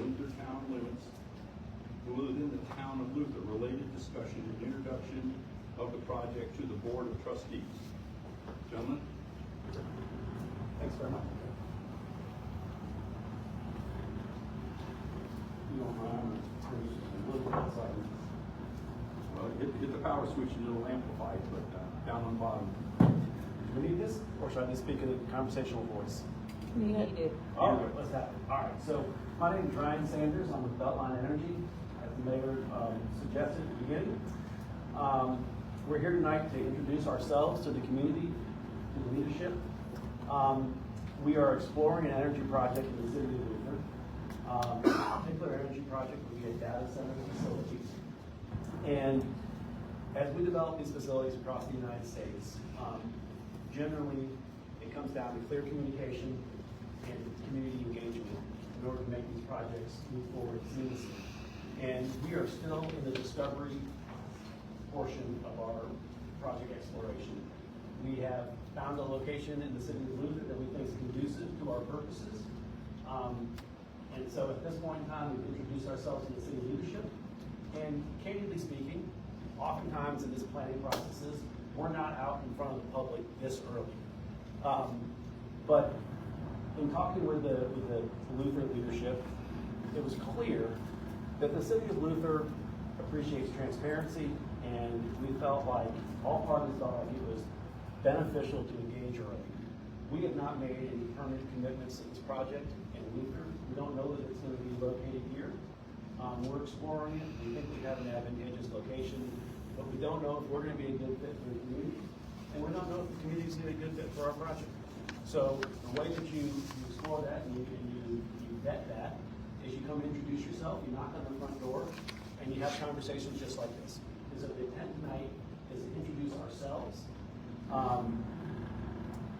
Luther town limits within the town of Luther. Related discussion and introduction of the project to the Board of Trustees. Gentlemen? Thanks very much. You don't mind, Well, hit the power switch and it'll amplify it, but down on the bottom. do we need this, or should I just speak in a conversational voice? Need it. All right, let's have it. All right, so my name is Ryan Sanders. I'm with Beltline Energy, as the mayor suggested at the beginning. We're here tonight to introduce ourselves to the community, to the leadership. We are exploring an energy project in the city of Luther. A particular energy project would be a data center facility. And as we develop these facilities across the United States, generally it comes down to clear communication and community engagement in order to make these projects move forward seamlessly. And we are still in the discovery portion of our project exploration. We have found a location in the city of Luther that we think is conducive to our purposes. And so at this point in time, we've introduced ourselves to the city leadership. And candidly speaking, oftentimes in this planning processes, we're not out in front of the public this early. But in talking with the Luther leadership, it was clear that the city of Luther appreciates transparency, and we felt like all parties felt like it was beneficial to engage early. We have not made any permanent commitments to this project in Luther. We don't know that it's going to be located here. We're exploring it. We think we have an advantageous location, but we don't know if we're going to be a good fit for the community, and we don't know if the community is going to be a good fit for our project. So the way that you explore that and you vet that is you come and introduce yourself, you knock on the front door, and you have conversations just like this. So the intent tonight is to introduce ourselves,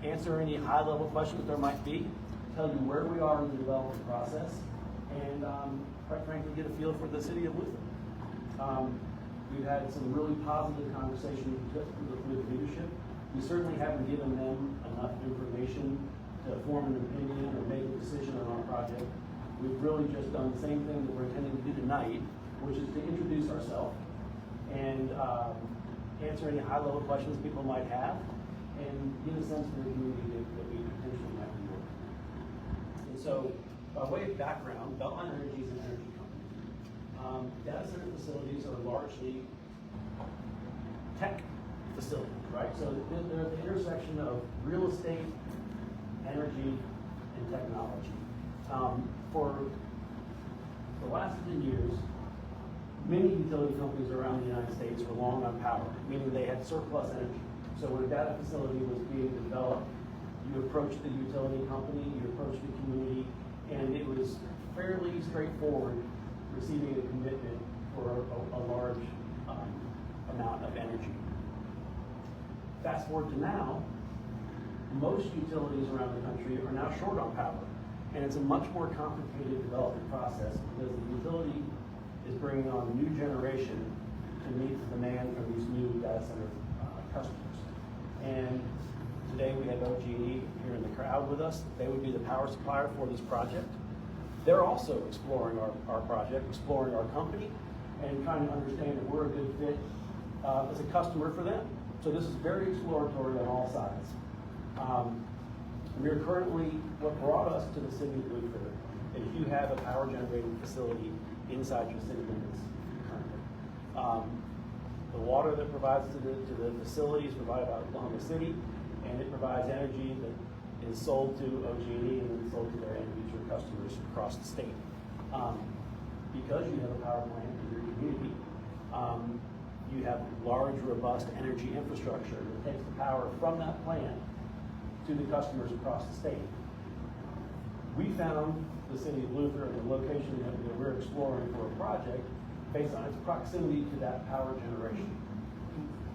answer any high-level questions there might be, tell you where we are in the development process, and quite frankly, get a feel for the city of Luther. We've had some really positive conversations with leadership. We certainly haven't given them enough information to form an opinion or make a decision on our project. We've really just done the same thing that we're intending to do tonight, which is to introduce ourselves and answer any high-level questions people might have, and get a sense for the community that we potentially might be working with. And so, by way of background, Beltline Energy is an energy company. Data center facilities are largely tech facilities, right? So they're at the intersection of real estate, energy, and technology. For the last 10 years, many utility companies around the United States were long on power, meaning they had surplus energy. So when a data facility was being developed, you approached the utility company, you approached the community, and it was fairly straightforward receiving a commitment for a large amount of energy. Fast forward to now, most utilities around the country are now short on power, and it's a much more complicated development process because the utility is bringing on a new generation to meet the demand from these new data center customers. And today we have OG&E here in the crowd with us. They would be the power supplier for this project. They're also exploring our project, exploring our company, and trying to understand if we're a good fit as a customer for them. So this is very exploratory on all sides. We are currently, what brought us to the city of Luther is you have a power generating facility inside your city limits currently. The water that provides to the facility is provided by Oklahoma City, and it provides energy that is sold to OG&E and then sold to their end user customers across the state. Because you have a power plant in your community, you have large, robust energy infrastructure that takes the power from that plant to the customers across the state. We found the city of Luther and the location that we're exploring for a project based on its proximity to that power generation.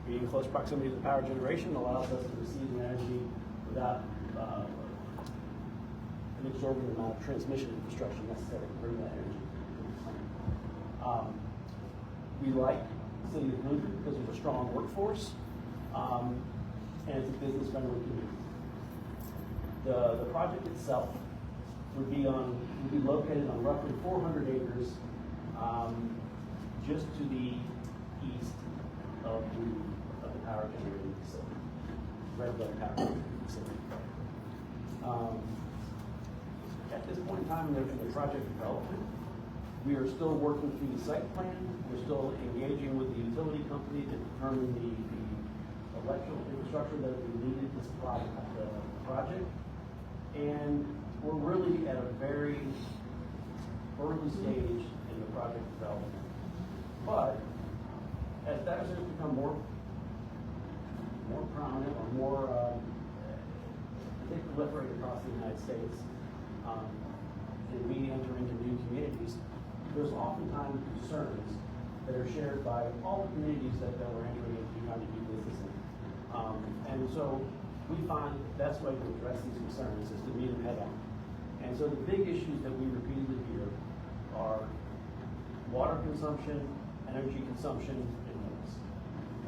Being in close proximity to the power generation allows us to receive the energy without an exorbitant amount of transmission infrastructure necessary to bring that energy to the plant. We like the city of Luther because of a strong workforce, and it's a business-friendly community. The project itself would be on will be located on roughly 400 acres, just to the east of the power generating facility, Red Bud Power Generating Facility. At this point in time in the project development, we are still working through the site plan. We're still engaging with the utility company to determine the electrical infrastructure that will be needed to supply the project. And we're really at a very early stage in the project development. But as data centers become more prominent or more, they proliferate across the United States, and we enter into new communities, there's oftentimes concerns that are shared by all the communities that we're entering into trying to do business in. And so we find the best way to address these concerns is to meet them head on. And so the big issues that we repeatedly hear are water consumption, energy consumption, and noise.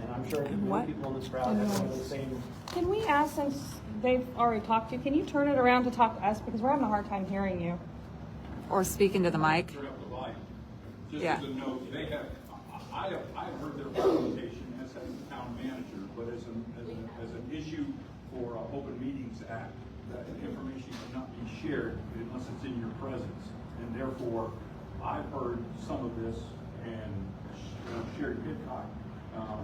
And I'm sure that many people in this crowd have some of the same. Can we ask, since they've already talked to you, can you turn it around to talk to us, because we're having a hard time hearing you? Or speak into the mic. Turn up the volume. Just Yeah. as a note, I have heard their presentation as the town manager, but as an issue for Open Meetings Act, that information cannot be shared unless it's in your presence. And therefore, I've heard some of this, and Sherry Pitcock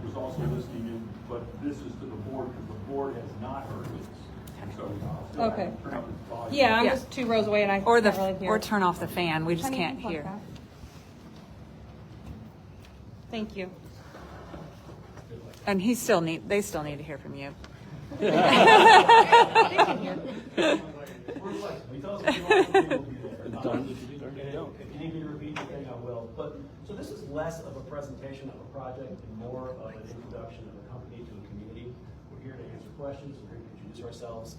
was also listening in, but this is to the board because the board has not heard this. So I'll still have to turn up the volume. Yeah, I'm Yeah. just 2 rows away and I Or can't really hear. or turn off the fan. We just Honey, can't you plug hear. that. Thank you. And they still need to hear from you. We're flexible. He tells us we want people to be there. If you need me to repeat anything, I will. But so this is less of a presentation of a project and more of an introduction of a company to a community. We're here to answer questions. We're here to introduce ourselves.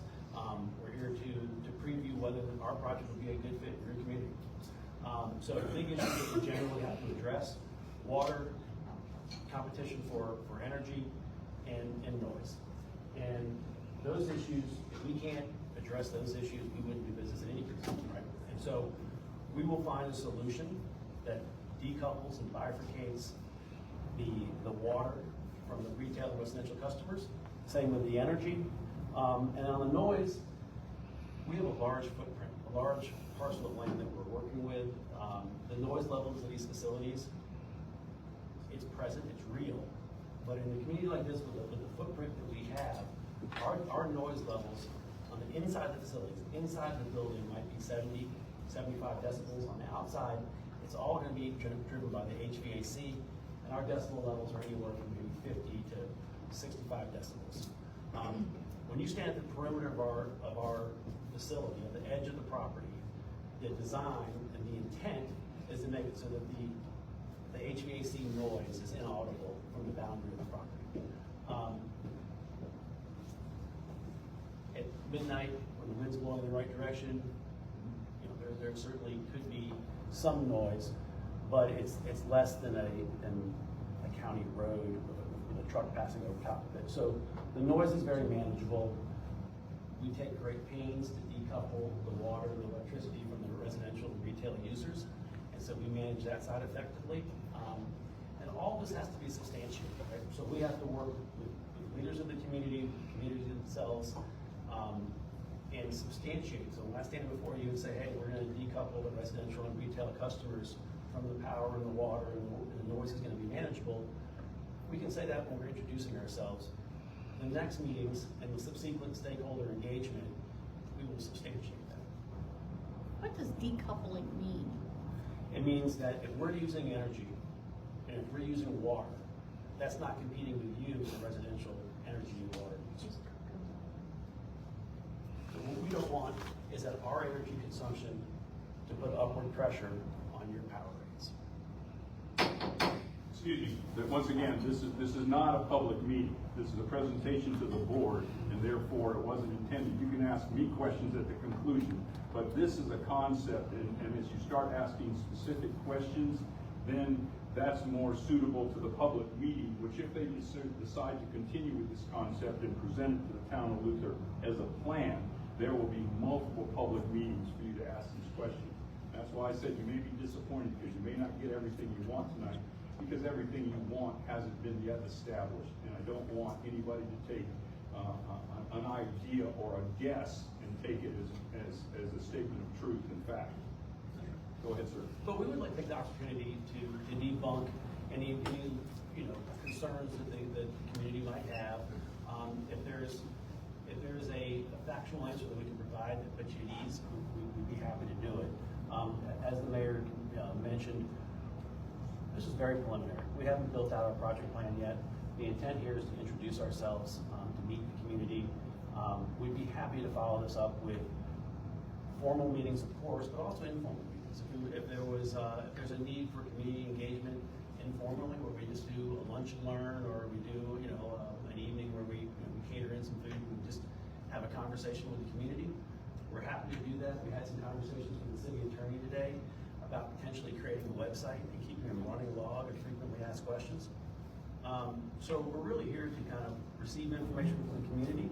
We're here to preview whether our project would be a good fit in your community. So the big issues that we generally have to address: water, competition for energy, and noise. And those issues, if we can't address those issues, we wouldn't do business in any business, right? And so we will find a solution that decouples and bifurcates the water from the retail and residential customers. Same with the energy. And on the noise, we have a large footprint, a large parcel of land that we're working with. The noise levels of these facilities, it's present, it's real. But in a community like this, with the footprint that we have, our noise levels on the inside of the facilities, inside the building might be 70, 75 decibels. On the outside, it's all going to be driven by the HVAC, and our decibel levels are anywhere from maybe 50 to 65 decibels. When you stand at the perimeter of our facility, at the edge of the property, the design and the intent is to make it so that the HVAC noise is inaudible from the boundary of the property. At midnight, when the wind's blowing in the right direction, there certainly could be some noise, but it's less than a county road with a truck passing over top of it. So the noise is very manageable. We take great pains to decouple the water and the electricity from the residential and retail users, and so we manage that side effectively. And all this has to be substantiated, right? So we have to work with leaders of the communities themselves, and substantiate. So when I stand before you and say, hey, we're going to decouple the residential and retail customers from the power and the water, and the noise is going to be manageable, we can say that when we're introducing ourselves. In the next meetings and the subsequent stakeholder engagement, we will substantiate that. What does decoupling mean? It means that if we're using energy and if we're using water, that's not competing with you as a residential energy and water user. So what we don't want is that our energy consumption to put upward pressure on your power rates. Excuse me, but once again, this is not a public meeting. This is a presentation to the board, and therefore it wasn't intended. You can ask me questions at the conclusion, but this is a concept, and as you start asking specific questions, then that's more suitable to the public meeting, which if they decide to continue with this concept and present it to the town of Luther as a plan, there will be multiple public meetings for you to ask these questions. That's why I said you may be disappointed because you may not get everything you want tonight, because everything you want hasn't been yet established. And I don't want anybody to take an idea or a guess and take it as a statement of truth and fact. Go ahead, sir. But we would like to take the opportunity to debunk any concerns that the community might have. If there's a factual answer that we can provide that puts you at ease, we'd be happy to do it. As the mayor mentioned, this is very preliminary. We haven't built out our project plan yet. The intent here is to introduce ourselves, to meet the community. We'd be happy to follow this up with formal meetings, of course, but also informal meetings. If there's a need for community engagement informally, where we just do a lunch and learn, or we do an evening where we cater in some food, we just have a conversation with the community. We're happy to do that. We had some conversations with the city attorney today about potentially creating a website and keeping a running log of frequently asked questions. So we're really here to kind of receive information from the community,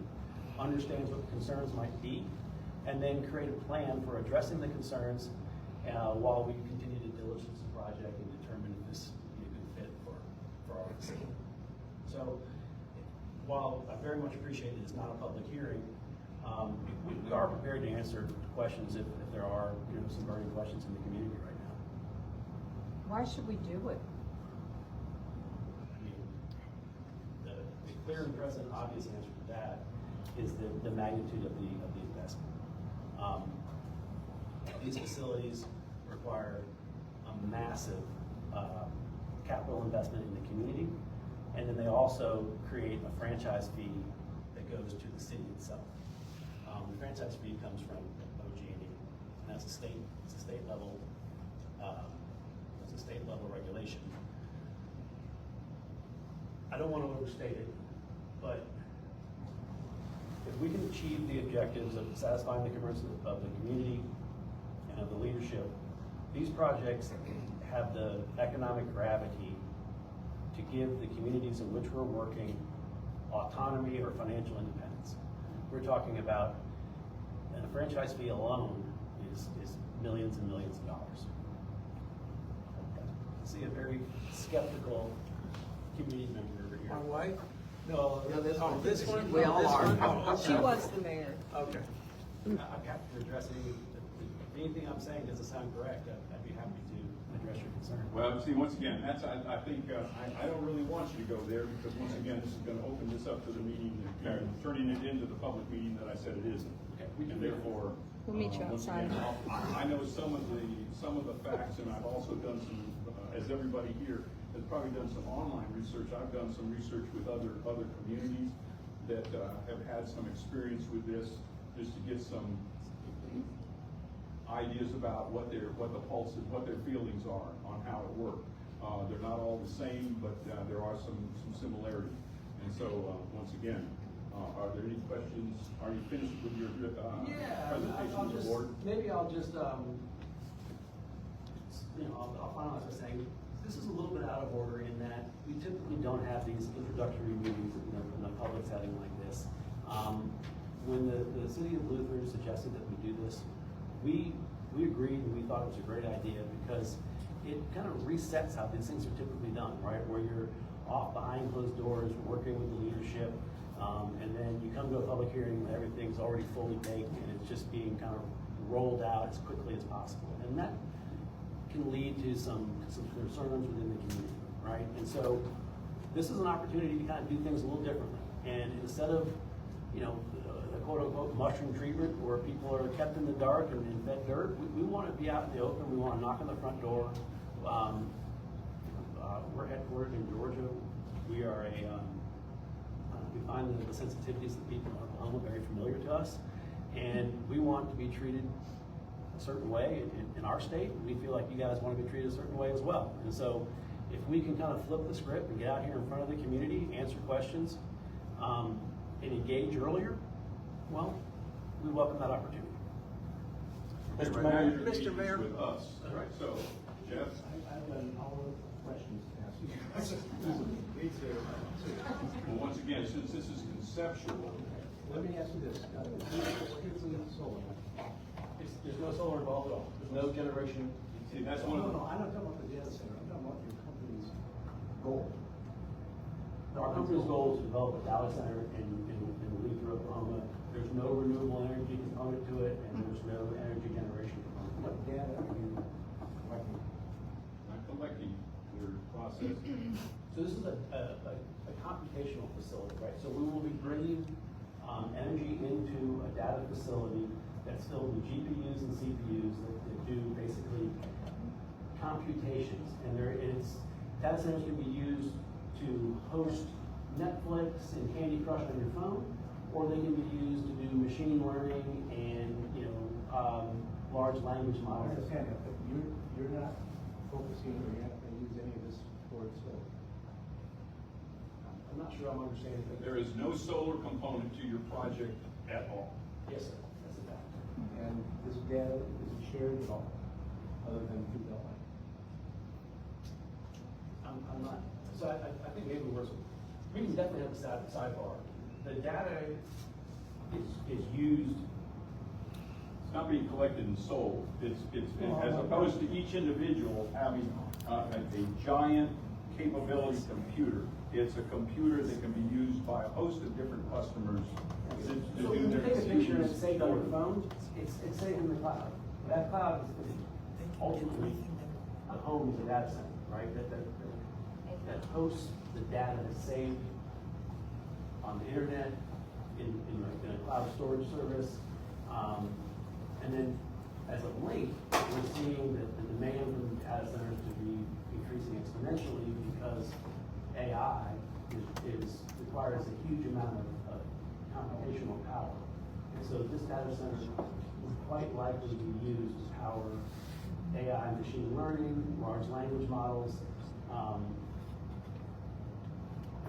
understand what the concerns might be, and then create a plan for addressing the concerns while we continue to diligence the project and determine if this would be a good fit for our city. So while I very much appreciate that it's not a public hearing, we are prepared to answer questions if there are some burning questions in the community right now. Why should we do it? I mean, the clear and present obvious answer to that is the magnitude of the investment. These facilities require a massive capital investment in the community, and then they also create a franchise fee that goes to the city itself. The franchise fee comes from OG&E, and that's a state level regulation. I don't want to overstate it, but if we can achieve the objectives of satisfying the concerns of the community and of the leadership, these projects have the economic gravity to give the communities in which we're working autonomy or financial independence. We're talking about, and the franchise fee alone is millions and millions of dollars. I see a very skeptical community member over here. My wife? No, This one? We all This are. one? Oh, She okay. was the mayor. Okay. I'm happy to address anything I'm saying doesn't sound correct. I'd be happy to address your concern. Well, see, once again, I think, I don't really want you to go there, because once again, this is gonna open this up to the meeting, and turning it into the public meeting that I said it isn't. Okay. And therefore. We'll meet you once outside. again, I know some of the facts, and I've also done some, as everybody here has probably done some online research. I've done some research with other communities that have had some experience with this, just to get some ideas about what the pulse is, what their feelings are on how it worked. They're not all the same, but there are some similarities. And so, once again, are there any questions? Are you finished with your presentation to the board? Maybe I'll just, I'll finalize by saying, this is a little bit out of order in that we typically don't have these introductory meetings in a public setting like this. When the city of Luther suggested that we do this, we agreed and we thought it was a great idea, because it kind of resets how these things are typically done, right? Where you're off behind closed doors, working with the leadership, and then you come to a public hearing and everything's already fully baked and it's just being kind of rolled out as quickly as possible. And that can lead to some concerns within the community, right? And so this is an opportunity to kind of do things a little differently. And instead of, the quote unquote mushroom treatment where people are kept in the dark and fed dirt, we want to be out in the open. We want to knock on the front door. We're headquartered in Georgia. We are we find the sensitivities of the people in Oklahoma very familiar to us, and we want to be treated a certain way in our state. We feel like you guys want to be treated a certain way as well. And so if we can kind of flip the script and get out here in front of the community, answer questions, and engage earlier, well, we welcome that opportunity. Mr. Mayor, Mr. Mayor. with us, right? So, Jeff. I've got all the questions to ask you. Me too. Well, once again, since this is conceptual, Let me ask you this. There's no solar involved at all. There's no generation. See, that's one of the. I'm not talking about the data center, I'm talking about your company's goal. Our company's goal is to develop a data center in Luther, Oklahoma. There's no renewable energy component to it, and there's no energy generation component. What data are you collecting? Not collecting, they're processing. So this is a computational facility, right? So we will be bringing energy into a data facility that's filled with GPUs and CPUs that do basically computations. And data centers can be used to host Netflix and Candy Crush on your phone, or they can be used to do machine learning and large language I models. understand that, but you're not focusing, or you're not gonna use any of this for solar. I'm not sure I'm understanding. There is no solar component to your project at all. Yes, sir. That's a fact. And this data isn't shared at all, other than through Beltline. I'm not, so I think maybe we can definitely have a sidebar. The data is used. It's not being collected and sold. It's as opposed to each individual having a giant capability computer. It's a computer that can be used by a host of different customers to So do when you their take a picture and it's uses saved on for your them. phone, it's saved in the cloud. That cloud is ultimately the home of the data center, right? That hosts the data that's saved on the internet, in a cloud storage service. And then as of late, we're seeing that the demand from data centers to be increasing exponentially because AI requires a huge amount of computational power. And so this data center is quite likely to be used to power AI machine learning, large language models.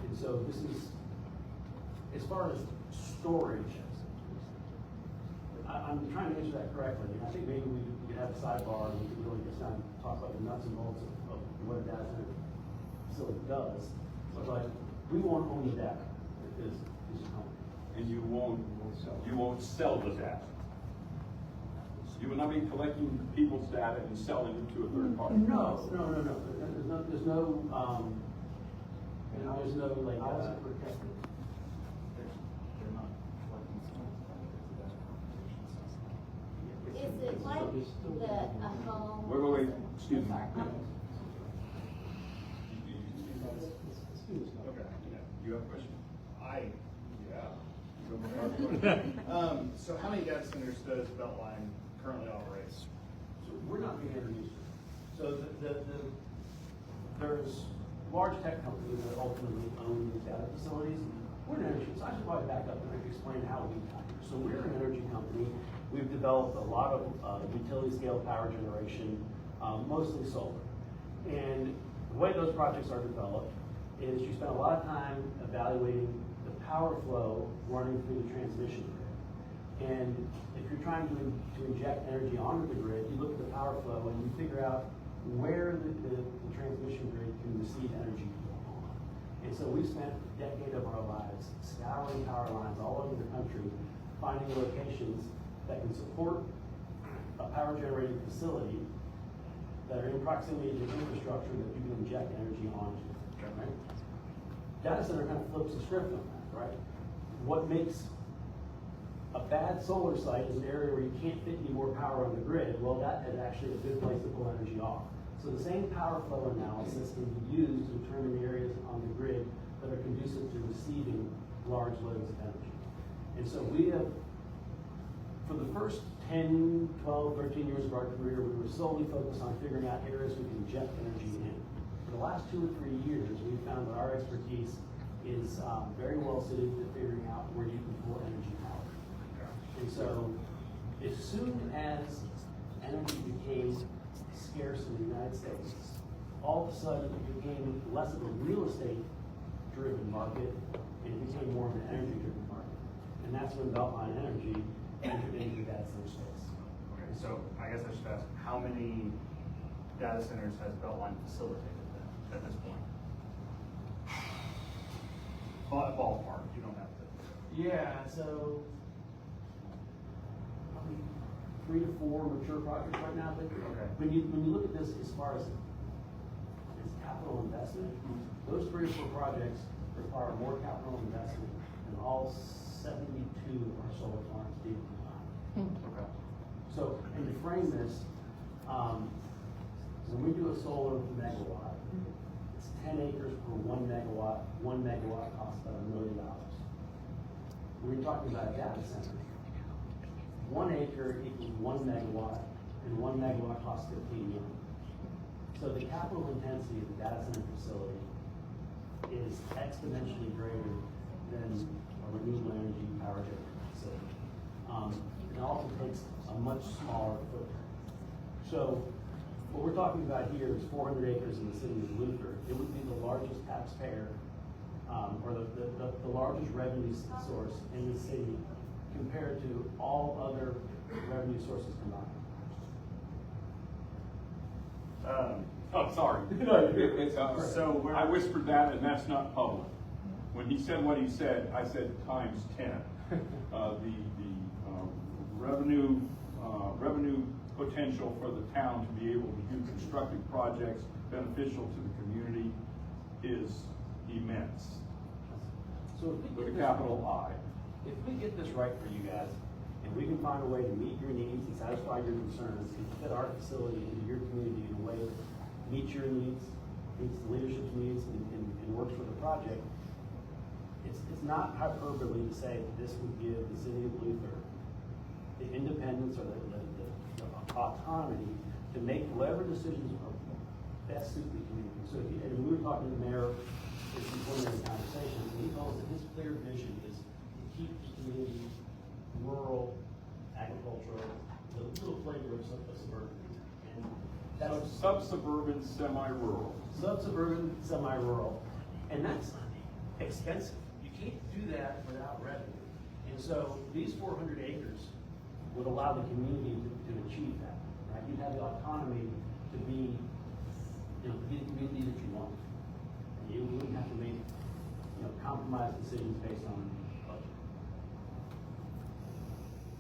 And so this is, as far as storage, I'm trying to answer that correctly, and I think maybe we could have a sidebar and we could really just kind of talk about the nuts and bolts of what a data center facility does. But like, we won't own the data, is a company. And you won't sell the data. You will not be collecting people's data and selling it to a third party. No. There's no like. How is it protected? Is it like a home? Wait, excuse me. Okay. You have a question? So how many data centers does Beltline currently operate? So we're not being introduced. So there's large tech companies that ultimately own these data facilities. We're an energy, so I should probably back up and explain how we got here. So we're an energy company. We've developed a lot of utility scale power generation, mostly solar. And the way those projects are developed is you spend a lot of time evaluating the power flow running through the transmission grid. And if you're trying to inject energy onto the grid, you look at the power flow and you figure out where the transmission grid can receive energy on. And so we spent a decade of our lives scouring power lines all over the country, finding locations that can support a power generating facility that are in proximity to infrastructure that you can inject energy onto. Right? Data center kind of flips the script on that, right? What makes a bad solar site is an area where you can't fit any more power on the grid. Well, that is actually a good place to pull energy off. So the same power flow analysis can be used to determine the areas on the grid that are conducive to receiving large loads of energy. And so we have, for the first 10, 12, 13 years of our career, we were solely focused on figuring out areas we can inject energy in. For the last 2 or 3 years, we've found that our expertise is very well suited to figuring out where you can pull energy power. And so, as soon as energy became scarce in the United States, all of a sudden it became less of a real estate driven market and it became more of an energy driven market. And that's when Beltline Energy entered into the data center space. Okay, so I guess I should ask, how many data centers has Beltline facilitated then, at this point? Ballpark, you don't have to. Yeah, so 3 to 4 mature projects right now, but Okay. when you look at this as far as capital investment, those 3 or 4 projects require more capital investment than all 72 of our solar farms do combined. Okay. So, and to frame this, when we do a solar megawatt, it's 10 acres per 1 megawatt. 1 megawatt costs about $1 million. When you're talking about a data center, 1 acre equals 1 megawatt, and 1 megawatt costs $15 million. So the capital intensity of the data center facility is exponentially greater than a renewable energy power generation facility. It also takes a much smaller footprint. So what we're talking about here is 400 acres in the city of Luther. It would be the largest taxpayer, or the largest revenue source in the city compared to all other revenue sources combined. Oh, sorry. So I whispered that, and that's not public. When he said what he said, I said times 10. Revenue potential for the town to be able to do constructive projects beneficial to the community is immense, So if we with get a this, capital I. if we get this right for you guys, and we can find a way to meet your needs and satisfy your concerns, and fit our facility into your community in a way that meets your needs, meets the leadership's needs, and works for the project, it's not hyperbole to say that this would give the city of Luther the independence or the autonomy to make whatever decisions are best suit the community. So if you, and we were talking to the mayor this morning in the conversation, and he told us that his clear vision is to keep the community rural, agricultural, the little flavor of suburban. And that's Sub-suburban, semi-rural. sub-suburban, semi-rural, and that's expensive. You can't do that without revenue. And so these 400 acres would allow the community to achieve that, right? You'd have the autonomy to be, to be the community that you want. And you wouldn't have to make, compromise decisions based on budget.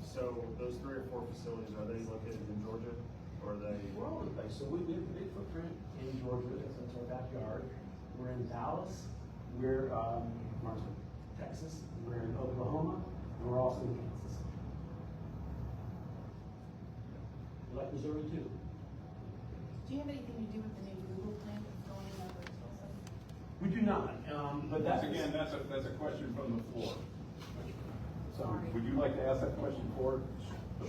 So those 3 or 4 facilities, are they located in Georgia, or are they? We're all over the place. So we have a big footprint in Georgia, that's our backyard. We're in Dallas, we're Texas, we're in Oklahoma, and we're also in Kansas. We like Missouri too. Do you have anything to do with the new Google plant that's going in over at Tulsa? We do not, but that's. Once again, that's a question from the floor. Sorry. Would you like to ask that question for?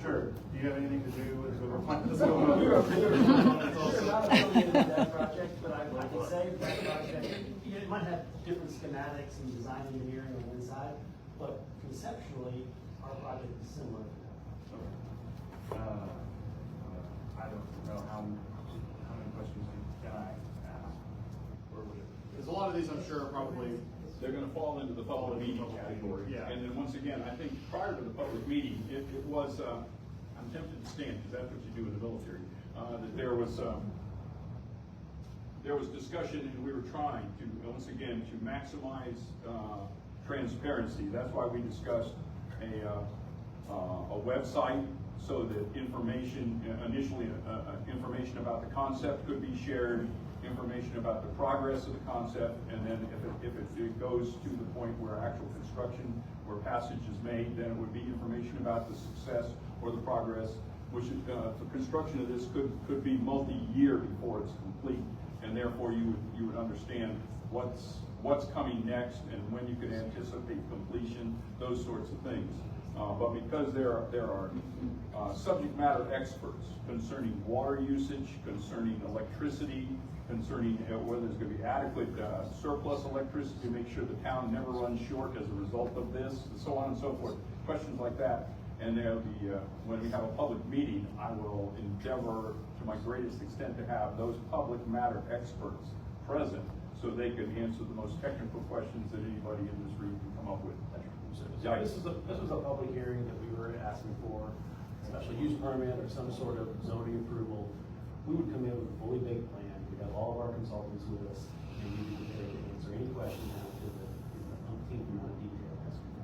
Sure. Do you have anything to do with the plant that's We're going on? not affiliated with that project, but I can say that project, it might have different schematics and design engineering on the inside, but conceptually, our project is similar to that. I don't know how many questions can I ask? Because a lot of these, I'm sure, are probably. They're gonna fall into the public meeting category. Yeah. And then once again, I think prior to the public meeting, it was, I'm tempted to stand, because that's what you do in the military, that there was discussion, and we were trying to, once again, to maximize, transparency. That's why we discussed a website, so that information, initially, information about the concept could be shared, information about the progress of the concept, and then if it goes to the point where actual construction, where passage is made, then it would be information about the success or the progress, which the construction of this could be multi-year before it's complete, and therefore you would understand what's coming next and when you can anticipate completion, those sorts of things. But because there are subject matter experts concerning water usage, concerning electricity, concerning whether there's going to be adequate surplus electricity to make sure the town never runs short as a result of this, and so on and so forth, questions like that. And there'll be, when we have a public meeting, I will endeavor to my greatest extent to have those public matter experts present so they can answer the most technical questions that anybody in this room can come up with. So this was a public hearing that we were asking for, special use permit or some sort of zoning approval. We would come in with a fully baked plan. We'd have all of our consultants with us, and we would be prepared to answer any questions down to the umpteenth amount of detail.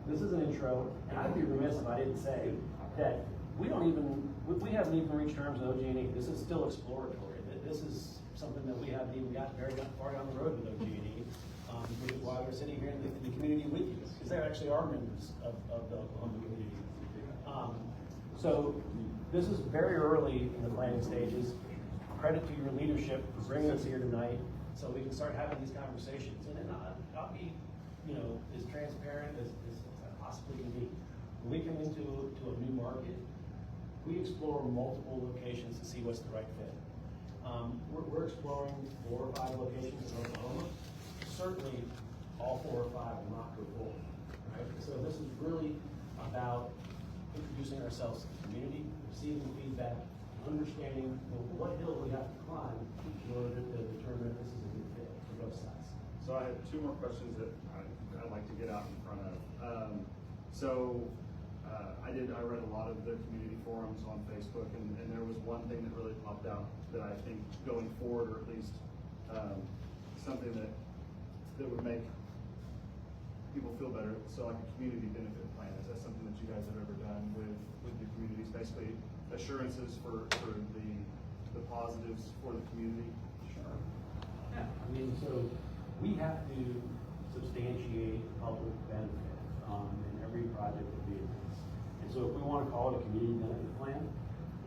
This is an intro, and I'd be remiss if I didn't say that we don't even we haven't even reached terms with OG&E. This is still exploratory. This is something that we haven't even got very far down the road with OG&E, which is why we're sitting here in the community with you, because they actually are members of the Oklahoma community. So this is very early in the planning stages. Credit to your leadership for bringing us here tonight, so we can start having these conversations. And then I'll be, as transparent as I possibly can be. When we come into a new market, we explore multiple locations to see what's the right fit. We're exploring 4 or 5 locations in Oklahoma. Certainly, all 4 or 5 will not go forward, right? So this is really about introducing ourselves to the community, receiving feedback, understanding what hill we have to climb in order to determine if this is a good fit for both sides. So I have 2 more questions that I'd like to get out in front of. I read a lot of the community forums on Facebook, and there was one thing that really popped out that I think going forward, or at least something that would make people feel better. So like a community benefit plan, is that something that you guys have ever done with the communities? Basically assurances for the positives for the community? Sure. Yeah, I mean, so we have to substantiate public benefit in every project that we advance. And so if we want to call it a community benefit plan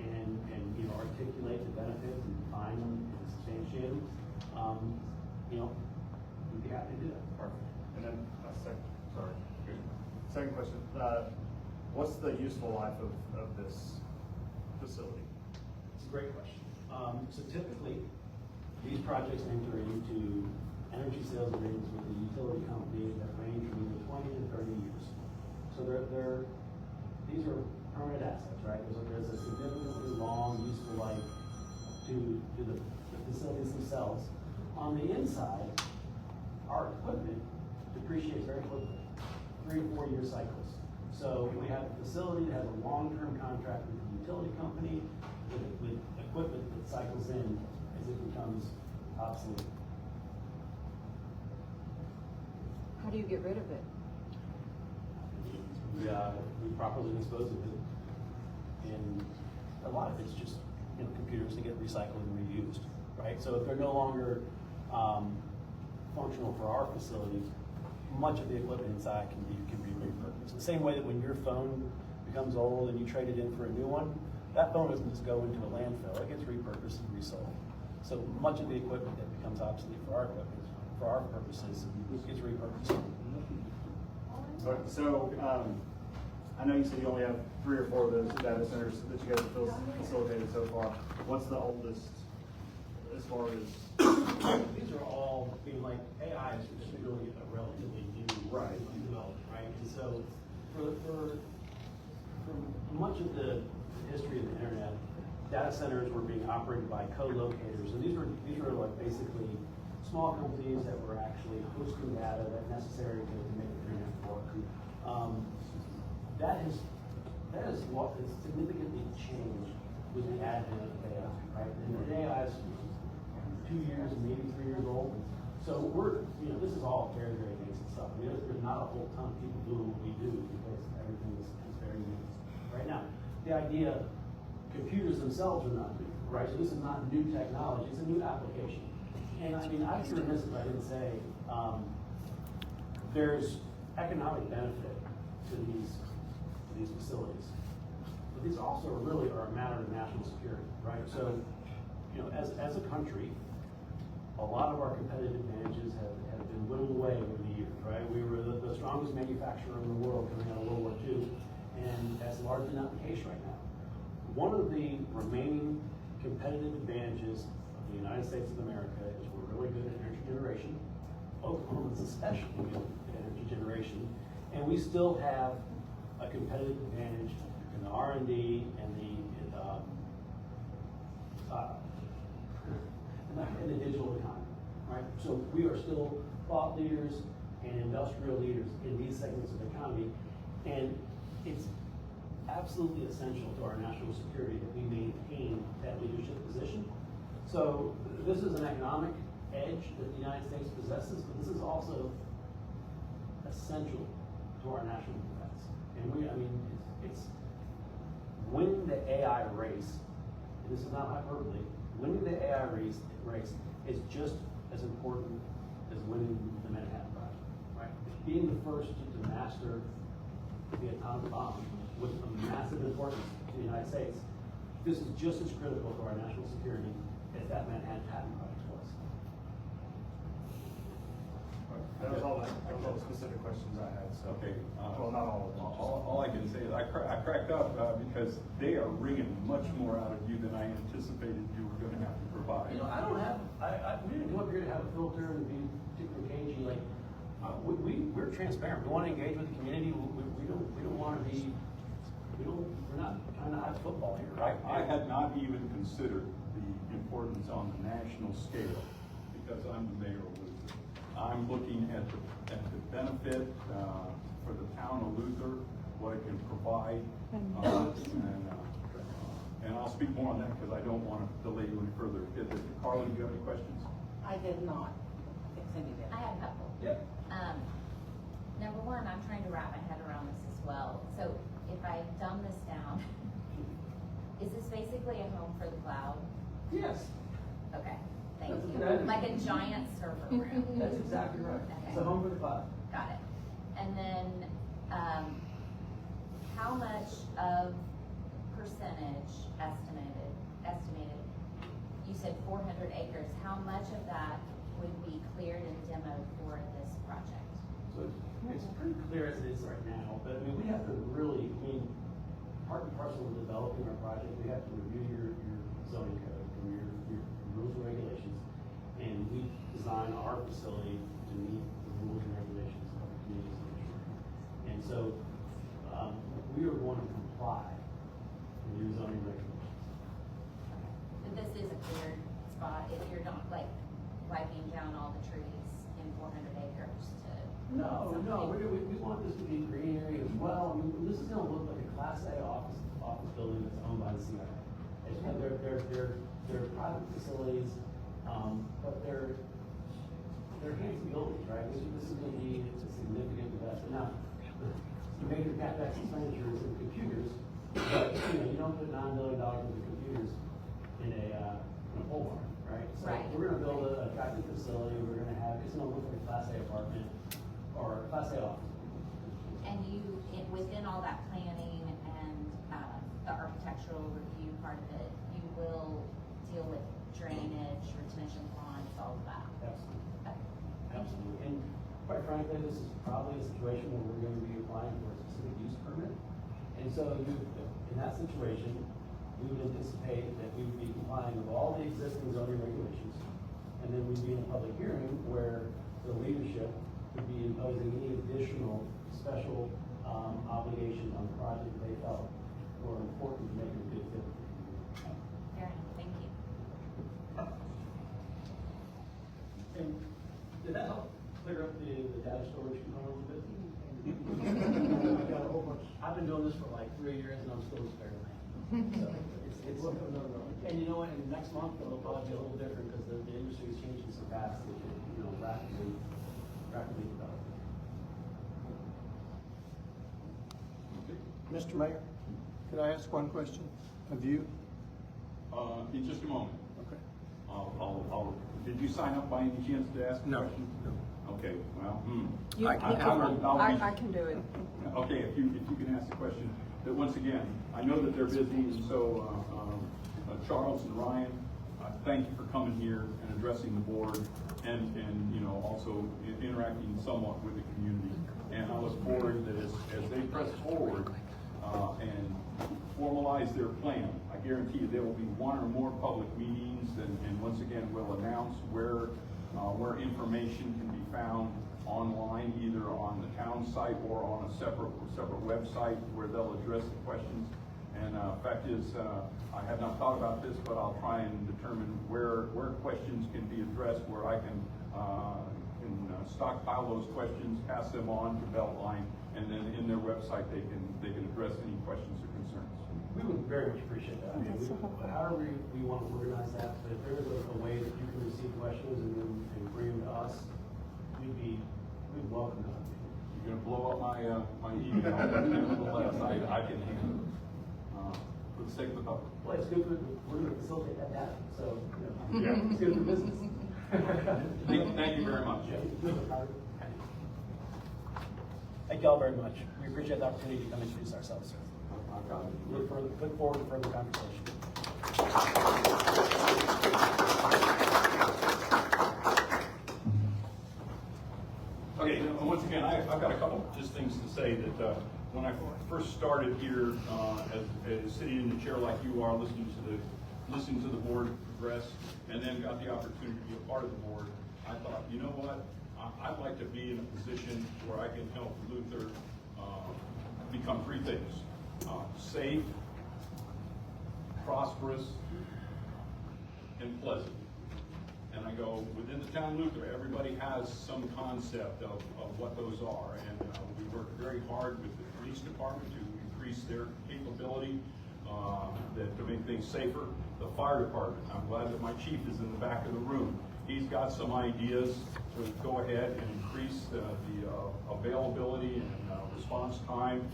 and articulate the benefits and define them and substantiate them, we'd be happy to do that. Perfect. And then second question. What's the useful life of this facility? It's a great question. So typically, these projects enter into energy sales agreements with the utility company that range from either 20 to 30 years. So these are permanent assets, right? There's a significantly long, useful life to the facilities themselves. On the inside, our equipment depreciates very quickly, 3 to 4 year cycles. So we have a facility that has a long-term contract with the utility company with equipment that cycles in as it becomes obsolete. How do you get rid of it? We properly dispose of it, and a lot of it's just computers that get recycled and reused, right? So if they're no longer functional for our facility, much of the equipment inside can be repurposed. The same way that when your phone becomes old and you trade it in for a new one, that phone doesn't just go into a landfill; it gets repurposed and resold. So much of the equipment that becomes obsolete for our equipment, for our purposes, gets repurposed. So, I know you said you only have 3 or 4 of those data centers that you guys have facilitated so far. What's the oldest as far as? These are all, like AI is just really a relatively new development, right? And so for much of the history of the internet, data centers were being operated by co-locators, and these were like basically small companies that were actually hosting data that necessary to make the internet work. That has significantly changed with the advent of AI, right? And AI is 2 years, maybe 3 years old. So this is all very, very basic stuff. I mean, there's not a whole ton of people doing what we do because everything is very new right now. The idea, computers themselves are not new, right? So this is not new technology, it's a new application. And I mean, I'd be remiss if I didn't say there's economic benefit to these facilities. But these also really are a matter of national security, right? So, as a country, a lot of our competitive advantages have been whittled away over the years, right? We were the strongest manufacturer in the world coming out of World War II, and that's largely not the case right now. One of the remaining competitive advantages of the United States of America is we're really good at energy generation. Oklahoma is especially good at energy generation, and we still have a competitive advantage in the R&D and in the digital economy, right? So we are still thought leaders and industrial leaders in these segments of the economy, and it's absolutely essential to our national security that we maintain that leadership position. So this is an economic edge that the United States possesses, but this is also essential to our national defense. And winning the AI race, and this is not hyperbole, winning the AI race is just as important as winning the Manhattan Project, right? Being the first to master the atomic bomb with a massive importance to the United States, this is just as critical to our national security as that Manhattan Project was. That was all the specific questions I had, so. Okay. Well, not all of them. All I can say is I cracked up because they are wringing much more out of you than I anticipated you were going to have to provide. You know, I don't have, we didn't come up here to have a filter and be particularly cagey, like, we're transparent, we wanna engage with the community, we don't wanna be, we're not trying to hide football here, right? I had not even considered the importance on the national scale because I'm the mayor of Luther. I'm looking at the benefit for the town of Luther, what it can provide, and I'll speak more on that because I don't want to delay you any further. Carla, do you have any questions? I did not. Cindy did. I had a couple. Yep. Number one, I'm trying to wrap my head around this as well. So if I dumb this down, is this basically a home for the cloud? Yes, Okay, thank That's you. exactly- Like a giant server room. that's exactly right. It's a home for the cloud. Got it. And then, how much of percentage estimated, you said 400 acres, how much of that would be cleared and demoed for this project? So it's pretty clear as it is right now, but I mean, we have to really, part and parcel of developing our project, we have to review your zoning code and your rules and regulations. And we design our facility to meet the rules and regulations of the community. And so, we are going to comply with your zoning regulations. But this is a cleared spot, if you're not like wiping down all the trees in 400 acres to. No, we want this to be green area as well. I mean, this is gonna look like a Class A office building that's owned by the CIA. They're private facilities, but they're handsome buildings, right? This is gonna be a significant investment. Now, the major CapEx expenditures in computers, but, you don't put $9 million into computers in a pole barn, right? So Right. we're gonna build a attractive facility, it's gonna look like a Class A apartment or a Class A office. And within all that planning and the architectural review part of it, you will deal with drainage, retention ponds, all of that. Absolutely. Okay. Absolutely. And quite frankly, this is probably a situation where we're going to be applying for a specific use permit. And so in that situation, we would anticipate that we would be complying with all the existing zoning regulations. And then we'd be in a public hearing where the leadership would be imposing any additional special obligations on the project that they felt were important to make it a good fit. Fair enough, thank you. And did that help clear up the data storage component a bit? I got a whole bunch. I've been doing this for like 3 years and I'm still experimenting. So and you know what, and next month it'll probably be a little different because the industry is changing so fast that it, rapidly developing. Mr. Mayor, could I ask one question of you? In just a moment. Okay. Did you sign up by any chance to ask a No. question? Okay, well, I can do it. Okay, if you can ask the question, that once again, I know that they're busy, and so, Charles and Ryan, thank you for coming here and addressing the board and also interacting somewhat with the community. And I look forward that as they press forward, and formalize their plan, I guarantee you there will be one or more public meetings, and once again, we'll announce where information can be found online, either on the town site or on a separate website where they'll address the questions. And fact is, I have not thought about this, but I'll try and determine where questions can be addressed, where I can stockpile those questions, pass them on to Beltline, and then in their website they can address any questions or concerns. We would very much appreciate that. I mean, however we want to organize that, but if there is a way that you can receive questions and bring them to us, we'd welcome that. You're gonna blow up my email, but nevertheless, I can handle it. for the sake of the public. Well, it's good for, we're gonna facilitate that data, so, you know, Yeah. it's good for business. Thank you very much. Thank you all very much. We appreciate the opportunity to come introduce ourselves, sir. Look forward to further conversation. Okay, once again, I've got a couple just things to say that when I first started here as sitting in the chair like you are, listening to the board progress, and then got the opportunity to be a part of the board, I thought, you know what, I'd like to be in a position where I can help Luther become three things: safe, prosperous, and pleasant. And I go, within the town of Luther, everybody has some concept of what those are. And we work very hard with the police department to increase their capability to make things safer. The fire department, I'm glad that my chief is in the back of the room. He's got some ideas to go ahead and increase the availability and response time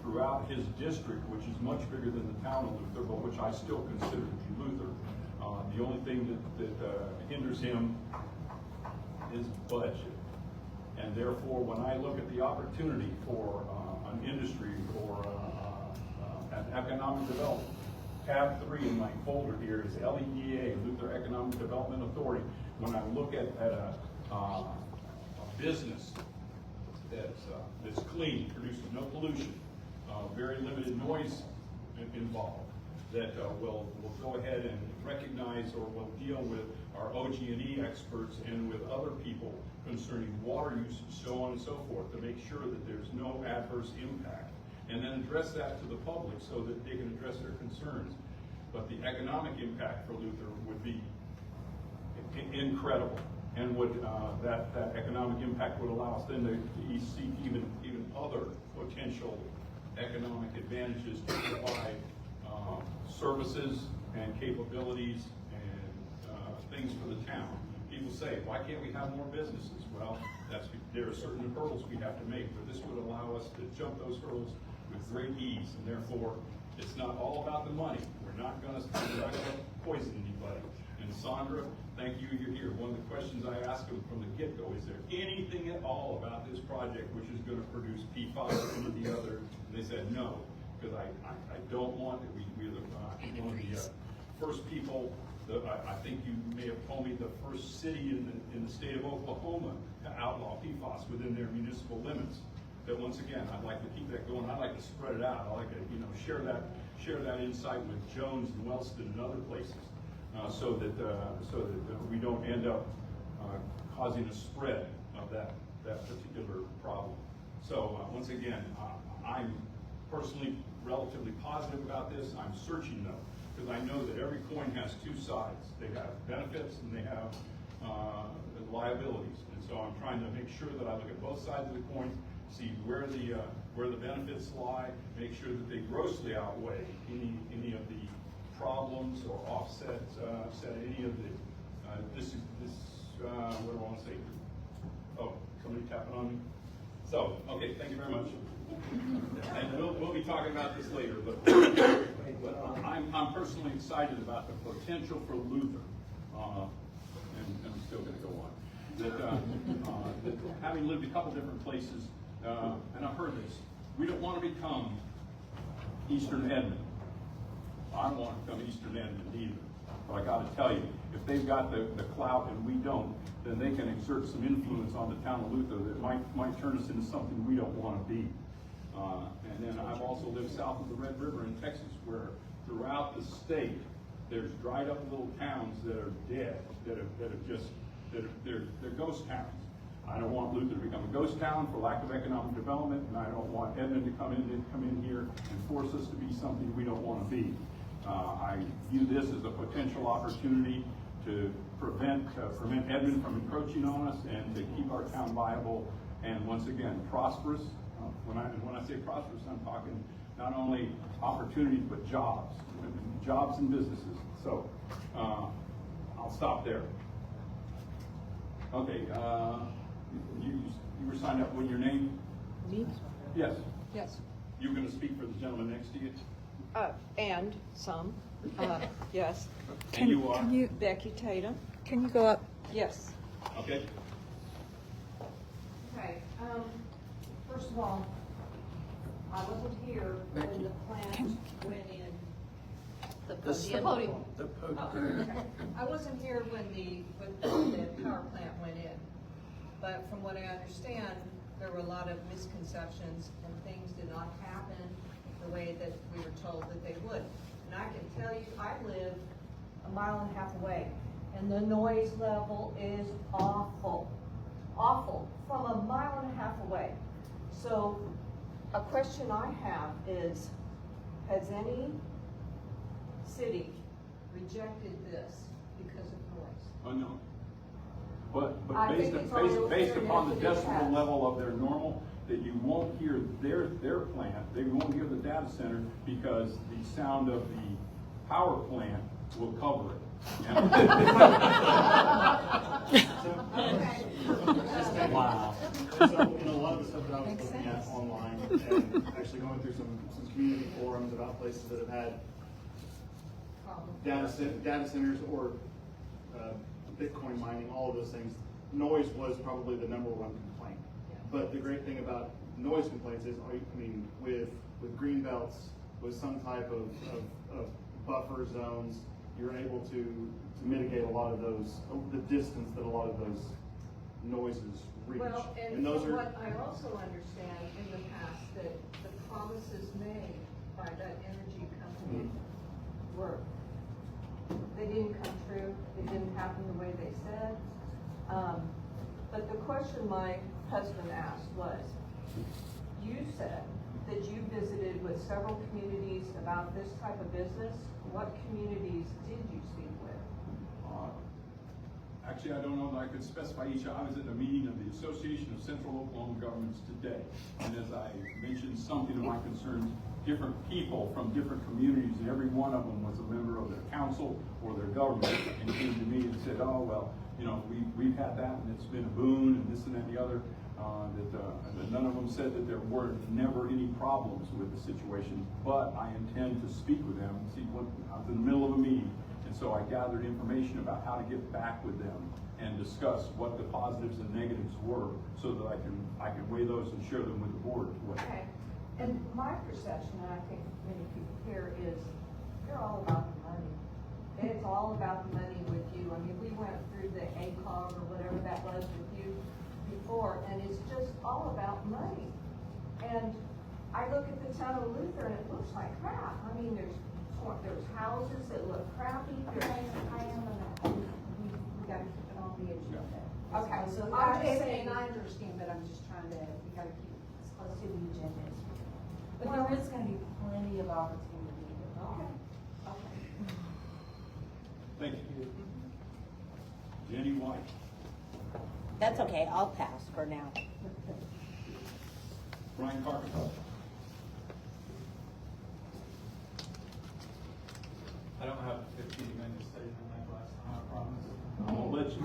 throughout his district, which is much bigger than the town of Luther, but which I still consider to be Luther. The only thing that hinders him is budget. And therefore, when I look at the opportunity for an industry or an economic development, tab 3 in my folder here is LEDA, Luther Economic Development Authority. When I look at a business that's clean, produces no pollution, very limited noise involved, that will go ahead and recognize or will deal with our OG&E experts and with other people concerning water use, so on and so forth, to make sure that there's no adverse impact, and then address that to the public so that they can address their concerns. But the economic impact for Luther would be incredible, and would that economic impact would allow us then to seek even other potential economic advantages to provide services and capabilities and things for the town. People say, why can't we have more businesses? Well, there are certain hurdles we have to make, but this would allow us to jump those hurdles with great ease, and therefore, it's not all about the money. We're not going to poison anybody. And Sandra, thank you, you're here. One of the questions I asked them from the get-go, is there anything at all about this project which is going to produce PFAS or any of the other? And they said no, because I don't want it. We're one of the first people, I think you may have told me, the first city in the state of Oklahoma to outlaw PFAS within their municipal limits. That once again, I'd like to keep that going. I'd like to spread it out. I'd like to share that insight with Jones and Wellston and other places, so that we don't end up causing a spread of that particular problem. So once again, I'm personally relatively positive about this. I'm searching though, because I know that every coin has two sides. They have benefits and they have liabilities, and so I'm trying to make sure that I look at both sides of the coin, see where the benefits lie, make sure that they grossly outweigh any of the problems or offset any of the what do I want to say? Oh, somebody tapping on me. So okay, thank you very much. And we'll be talking about this later, but I'm personally excited about the potential for Luther, and I'm still going to go on. That having lived a couple different places, and I've heard this, we don't want to become Eastern Edmond. I don't want to become Eastern Edmond either. But I got to tell you, if they've got the clout and we don't, then they can exert some influence on the town of Luther that might turn us into something we don't want to be. And then I've also lived south of the Red River in Texas, where throughout the state there's dried up little towns that are dead, they're ghost towns. I don't want Luther to become a ghost town for lack of economic development, and I don't want Edmond to come in here and force us to be something we don't want to be. I view this as a potential opportunity to prevent Edmond from encroaching on us and to keep our town viable and once again prosperous. When I say prosperous, I'm talking not only opportunities but jobs and businesses. So I'll stop there. Okay, you were signed up with your name? Me? Yes. Yes. You're going to speak for the gentleman next to you? And some, yes. And you are? Can you, Becky Tatum, can you go up? yes. Okay. Okay, first of all, I wasn't here when the plant went in. The podium. Oh, okay. I wasn't here when the power plant went in, but from what I understand, there were a lot of misconceptions and things did not happen the way that we were told that they would. And I can tell you, I live a mile and a half away, and the noise level is awful, awful, from a mile and a half away. So, a question I have is, has any city rejected this because of noise? Oh, no. But I based, think it's on your based upon the internet that it decibel has. level of their normal, that you won't hear their plant, they won't hear the data center because the sound of the power plant will cover it. Wow. So, a lot of the stuff that I was looking at online and actually going through some community forums about places that have had data centers or Bitcoin mining, all of those things, noise was probably the #1 complaint. But the great thing about noise complaints is, with green belts, with some type of buffer zones, you're able to mitigate a lot of those, the distance that a lot of those noises reach. Well, and those from are, what I also understand in the past, that the promises made by that energy company they didn't come true, it didn't happen the way they said. But the question my husband asked was, you said that you visited with several communities about this type of business. What communities did you speak with? Actually, I don't know that I could specify each. I was at a meeting of the Association of Central Oklahoma Governments today. And as I mentioned something of my concerns, different people from different communities, and every one of them was a member of their council or their government, and came to me and said, oh, well, we've had that, and it's been a boon, and this and that and the other. That none of them said that there were never any problems with the situation, but I intend to speak with them. See, I was in the middle of a meeting, and so I gathered information about how to get back with them and discuss what the positives and negatives were, so that I can weigh those and share them with the board as well. Okay. And my perception, and I think many people here, is you're all about the money. It's all about the money with you. I mean, we went through the ACOG or whatever that was with you before, and it's just all about money. And I look at the town of Luther, and it looks like crap. I mean, there's houses that look crappy. I am on that. We gotta keep it on the agenda. Okay, so I'm I'm just just saying, saying, I understand, but I'm just trying to, we gotta keep it as close to the agenda as we can. But Well- there is gonna be plenty of opportunity. okay, okay. Thank you. Jenny White. That's okay, I'll pass for now. Brian Carpenter. I don't have 15 minutes statement like last time, I promise. I won't let you.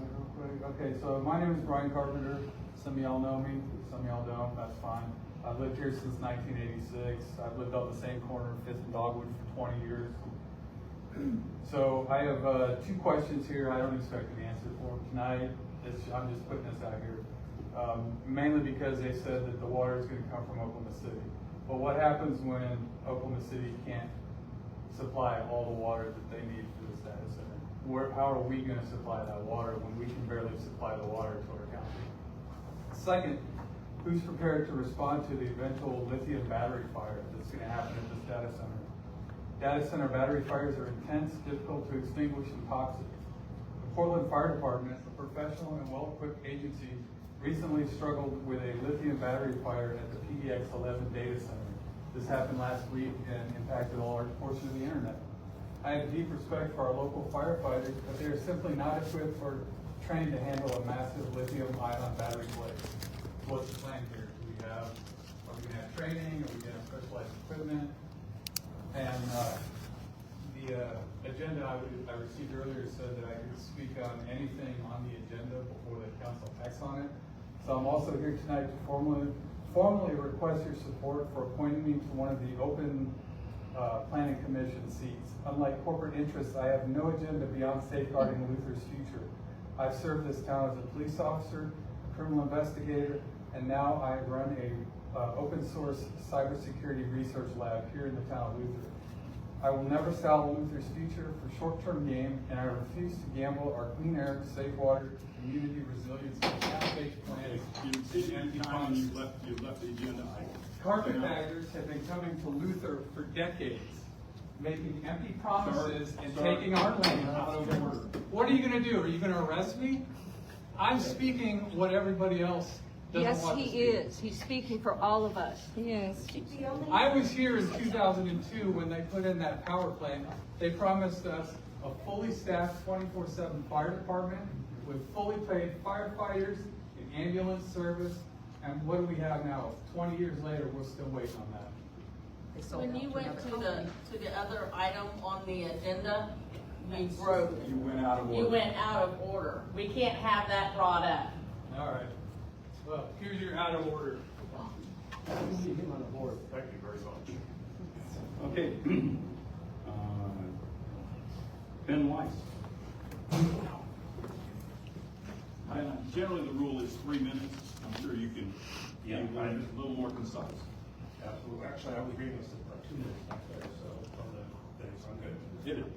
Real quick. Okay, so my name is Brian Carpenter. Some of y'all know me, some of y'all don't, that's fine. I've lived here since 1986. I've lived on the same corner of 5th and Dogwood for 20 years. So I have 2 questions here. I don't expect an answer for them tonight. I'm just putting this out here. Mainly because they said that the water is going to come from Oklahoma City. But what happens when Oklahoma City can't supply all the water that they need for this data center? How are we going to supply that water when we can barely supply the water to our county? Second, who's prepared to respond to the eventual lithium battery fire that's going to happen at this data center? Data center battery fires are intense, difficult to extinguish, and toxic. The Portland Fire Department, a professional and well-equipped agency, recently struggled with a lithium battery fire at the PDX-11 data center. This happened last week and impacted a large portion of the internet. I have deep respect for our local firefighters, but they are simply not equipped or trained to handle a massive lithium-ion battery blaze. What's the plan here? Are we going to have training? Are we going to have specialized equipment? And the agenda I received earlier said that I could speak on anything on the agenda before the council acts on it. So I'm also here tonight to formally request your support for appointing me to one of the open planning commission seats. Unlike corporate interests, I have no agenda beyond safeguarding Luther's future. I've served this town as a police officer, a criminal investigator, and now I run a open source cybersecurity research lab here in the town of Luther. I will never sell Luther's future for short-term gain, and I refuse to gamble our clean air, safe water, community resilience, and cash-based plans. You did any time and you left the agenda item. Carpetbaggers have been coming to Luther for decades, making empty promises and Sir, taking our land. out of order. What are you gonna do? Are you gonna arrest me? I'm speaking what everybody else doesn't Yes, want to he speak. is. He's speaking for all of us. Yes. I was here in 2002 when they put in that power plant. They promised us a fully staffed 24/7 fire department with fully paid firefighters and ambulance service. And what do we have now? 20 years later, we're still waiting on that. When you went to the other item on the agenda, you broke it. You went out of order. You went out of order. We can't have that brought up. All right. Well, here's your out of order. We need him on the board. Thank you very much. Okay. Ben Weiss. Generally, the rule is 3 minutes. I'm sure you can be a little more concise. Absolutely. Actually, I was reading this for 2 minutes back there, so from the thing, so I'm good. Did it?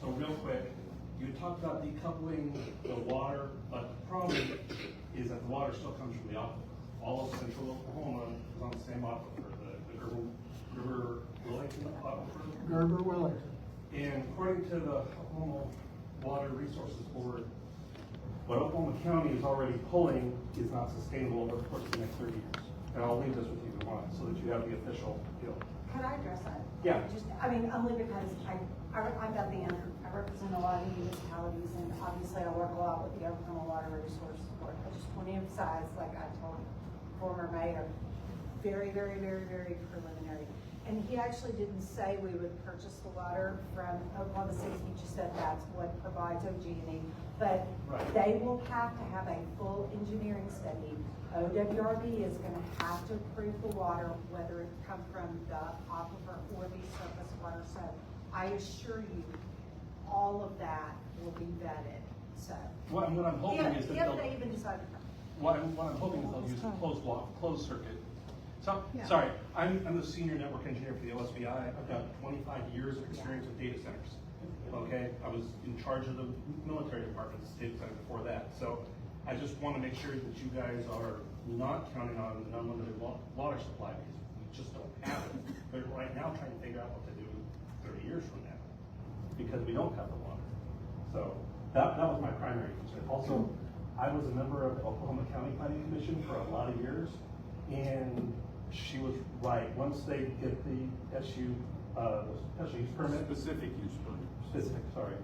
So real quick, you talked about decoupling the water, but the problem is that the water still comes from the aquifer. All of central Oklahoma is on the same aquifer, the Gerber Wellington aquifer. Gerber Wellington. And according to the Oklahoma Water Resources Board, what Oklahoma County is already pulling is not sustainable over the course of the next 30 years. And I'll leave this with you if you want, so that you have the official deal. Could I address that? Yeah. Only because I'm at the end, I represent a lot of municipalities, and obviously I work a lot with the Oklahoma Water Resources Board. I just want to emphasize, like I told former mayor, very, very, very, very preliminary. And he actually didn't say we would purchase the water from Oklahoma City, he just said that's what provides OG&E. But they will have to have a full engineering study. OWRB is gonna have to approve the water, whether it come from the aquifer or the surface water. So I assure you, all of that will be vetted, so. What I'm hoping is that If they even decide to come. What I'm hoping is they'll use a closed circuit. So, Yeah. sorry, I'm the senior network engineer for the OSBI. I've got 25 years of experience with data centers. Okay, I was in charge of the military department's data center before that. So I just want to make sure that you guys are not counting on an unlimited water supply, because we just don't have it. But right now trying to figure out what to do 30 years from now, because we don't have the water. So that was my primary concern. Also, I was a member of the Oklahoma County Planning Commission for a lot of years, and she was right. Once they get the SU special use permit. Specific use permit. Specific, sorry.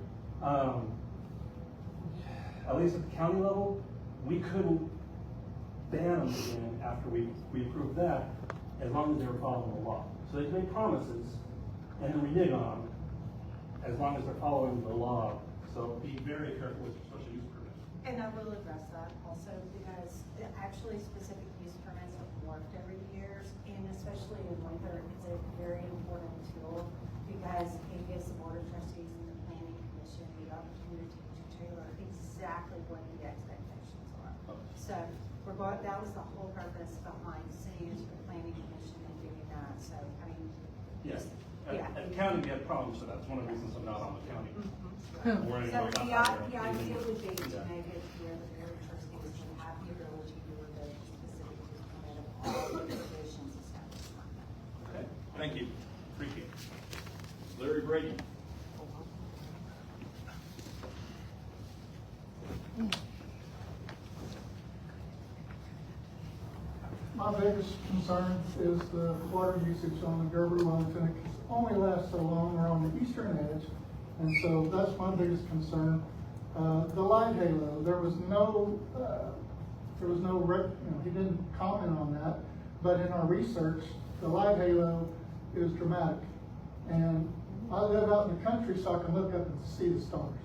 At least at the county level, we couldn't ban them again after we approved that, as long as they were following the law. So they make promises, and then renege on them, as long as they're following the law. So be very careful with your special use permit. And I will address that also, because actually specific use permits have worked over the years, and especially in winter, it's a very important tool, because it gives the board of trustees and the planning commission the opportunity to tailor exactly what the expectations are. So that was the whole purpose behind sitting as the planning commission and doing that. So, I mean. Yes. Yeah. At the county, we had problems, so that's one of the reasons I'm not on the county. So Worrying the about that. idea would be to Yeah. make it where the board of trustees would have the ability to revoke the specific use permit of all the conditions established on that. Okay, thank you. Appreciate it. Larry Brady. My biggest concern is the water usage on the Gerber Wellington. It only lasts so long. We're on the eastern edge, and so that's my biggest concern. The light halo, there was no, he didn't comment on that, but in our research, the light halo is dramatic. And I live out in the country, so I can look up and see the stars.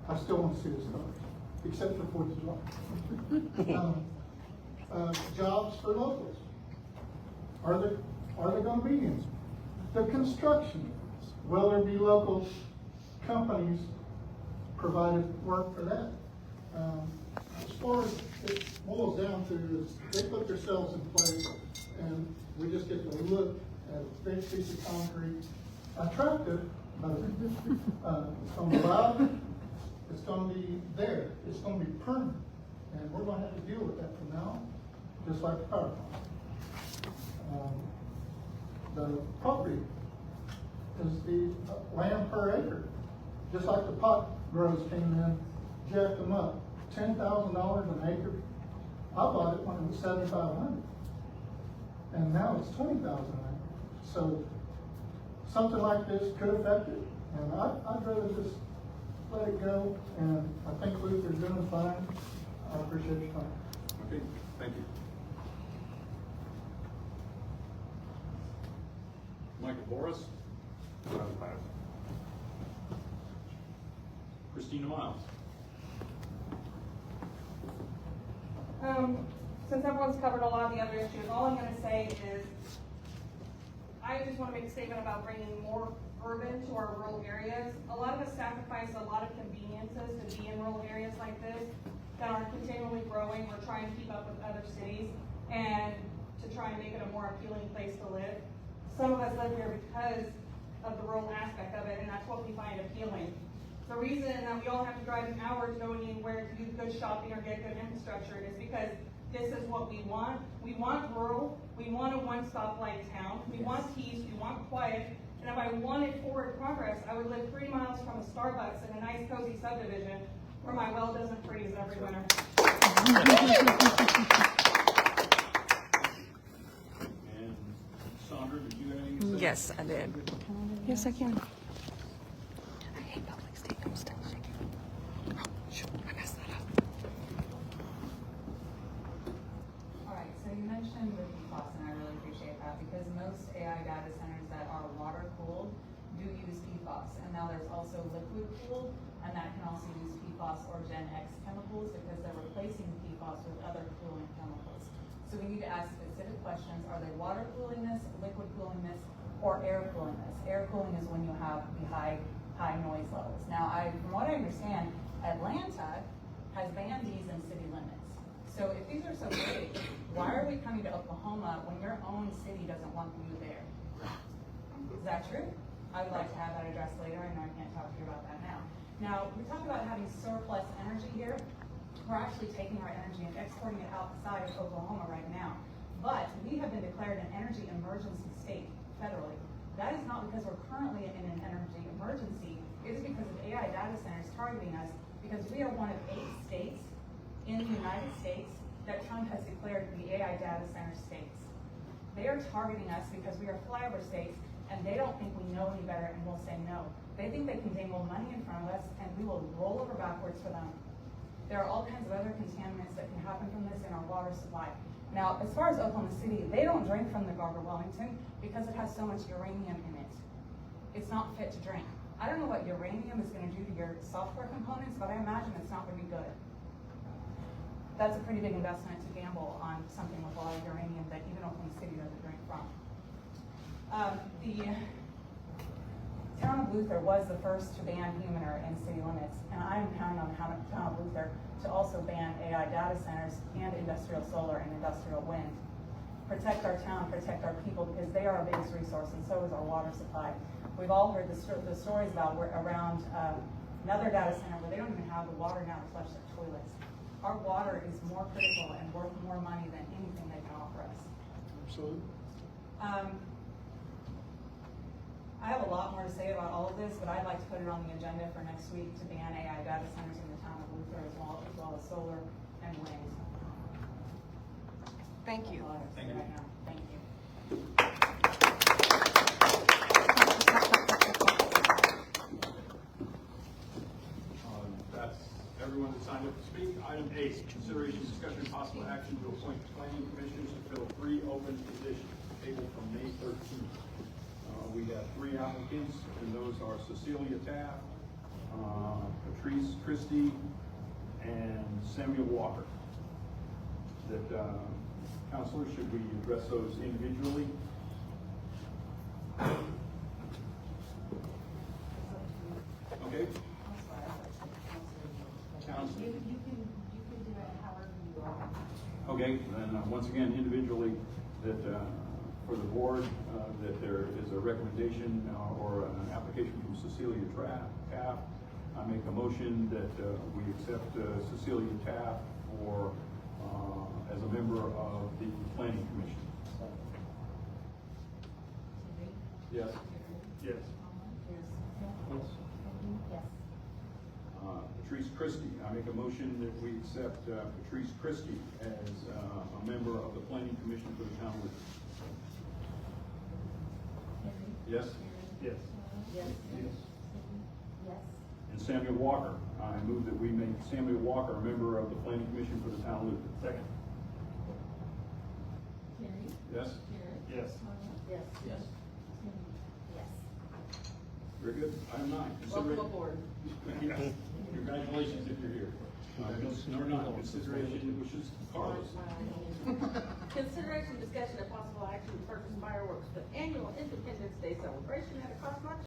I still want to see the stars, except for 4th of July. Jobs for locals. Are there gonna be any? The construction, will there be local companies provided work for that? As far as it boils down to is they put themselves in place and we just get to look at a big piece of concrete, attractive, but it's gonna be loud, it's gonna be there, it's gonna be permanent. And we're gonna have to deal with that from now on, just like the power plant. The property is the land per acre, just like the pot grows came in, jacked them up, $10,000 an acre. I bought it when it was $7,500, and now it's $20,000 an acre. So something like this could affect it, and I'd rather just let it go. And I think Luther's doing fine. I appreciate your time. Okay, thank you. Michael Boris. Christina Miles. Since everyone's covered a lot of the other issues, all I'm gonna say is, I just wanna make a statement about bringing more urban to our rural areas. A lot of us sacrifice a lot of conveniences to be in rural areas like this that are continually growing. We're trying to keep up with other cities and to try and make it a more appealing place to live. Some of us live here because of the rural aspect of it, and that's what we find appealing. The reason that we all have to drive an hour to go anywhere to do good shopping or get good infrastructure is because this is what we want. We want rural, we want a one-stop light town, we want peace, we want quiet, and if I wanted forward progress, I would live 3 miles from a Starbucks in a nice cozy subdivision where my well doesn't freeze every winter. And Sandra, did you have anything to say? Yes, I did. Yes, I can. I hate public statements. Oh, shoot, I messed that up. All right, so you mentioned the PFAS, and I really appreciate that because most AI data centers that are water cooled do use PFAS, and now there's also liquid cooled, and that can also use PFAS or Gen X chemicals because they're replacing PFAS with other cooling chemicals. So we need to ask specific questions: are they water cooling this, liquid cooling this, or air cooling this? Air cooling is when you have the high noise levels. Now, from what I understand, Atlanta has banned these in city limits. So if these are so great, why are we coming to Oklahoma when your own city doesn't want you there? Is that true? I would like to have that addressed later. I know I can't talk to you about that now. Now, we talk about having surplus energy here. We're actually taking our energy and exporting it outside of Oklahoma right now. But we have been declared an energy emergency state federally. That is not because we're currently in an energy emergency. It is because of AI data centers targeting us, because we are one of 8 states in the United States that Trump has declared to be AI data center states. They are targeting us because we are flyover states, and they don't think we know any better, and we'll say no. They think they can dangle money in front of us, and we will roll over backwards for them. There are all kinds of other contaminants that can happen from this in our water supply. Now, as far as Oklahoma City, they don't drink from the Garber Wellington because it has so much uranium in it. It's not fit to drink. I don't know what uranium is going to do to your software components, but I imagine it's not going to be good. That's a pretty big investment to gamble on something with a lot of uranium that even Oklahoma City doesn't drink from. The town of Luther was the first to ban humaner in city limits, and I'm counting on the town of Luther to also ban AI data centers and industrial solar and industrial wind. Protect our town, protect our people, because they are our biggest resource, and so is our water supply. We've all heard the stories about around another data center where they don't even have the water now to flush their toilets. Our water is more critical and worth more money than anything they can offer us. Absolutely. I have a lot more to say about all of this, but I'd like to put it on the agenda for next week to ban AI data centers in the town of Luther as well as solar and wind. Thank you. Thank you. Right now. Thank you. That's everyone that signed up to speak. Item 8, consideration, discussion, possible action to appoint planning commissioners to fill 3 open positions, tabled from May 13th. We have 3 applicants, and those are Cecilia Taft, Patrice Christie, and Samuel Walker. That Counselor, should we address those individually? Okay. Counselor. You can do it however you want. Okay, then once again, individually, that for the board, that there is a recommendation or an application from Cecilia Taft. I make a motion that we accept Cecilia Taft for, as a member of the Planning Commission. Yes? Yes. Yes. Patrice Christie, I make a motion that we accept Patrice Christie as a member of the Planning Commission for the town of Worcester. Yes? Yes. Yes. Yes. Yes. And Samuel Walker, I move that we make Samuel Walker a member of the Planning Commission for the town of Luton. Second. Yes? Yes. Yes. Yes. Yes. Very good. Item 9. Welcome aboard. Yes. Congratulations if you're here. Number 9, consideration, which is Carlos. Consideration, discussion, and possible action to purchase fireworks for the annual Independence Day celebration at a cost not to